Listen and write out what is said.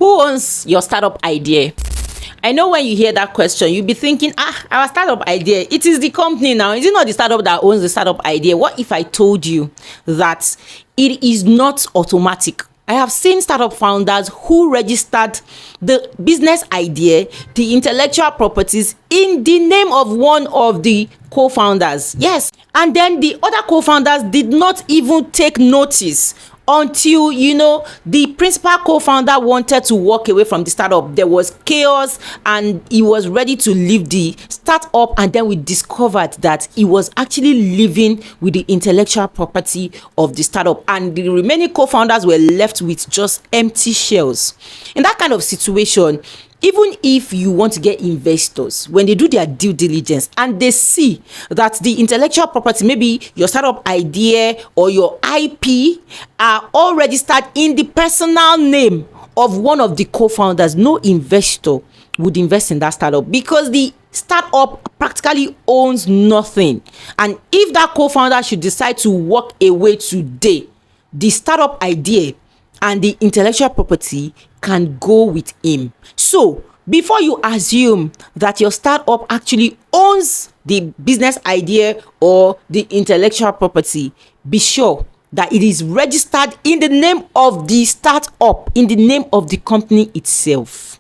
Who owns your startup idea? I know when you hear that question, you'll be thinking, our startup idea, it is the company now. Is it not the startup that owns the startup idea? What if I told you that it is not automatic? I have seen startup founders who registered the business idea, the intellectual properties in the name of one of the co-founders. Yes. And then the other co-founders did not even take notice until the principal co-founder wanted to walk away from the startup. There was chaos and he was ready to leave the startup, and then we discovered that he was actually living with the intellectual property of the startup, and the remaining co-founders were left with just empty shells. In that kind of situation, even if you want to get investors, when they do their due diligence and they see that the intellectual property, maybe your startup idea or your IP, are all registered in the personal name of one of the co-founders, no investor would invest in that startup, because the startup practically owns nothing. And if that co-founder should decide to walk away today, the startup idea and the intellectual property can go with him. So before you assume that your startup actually owns the business idea or the intellectual property, be sure that it is registered in the name of the startup, in the name of the company itself.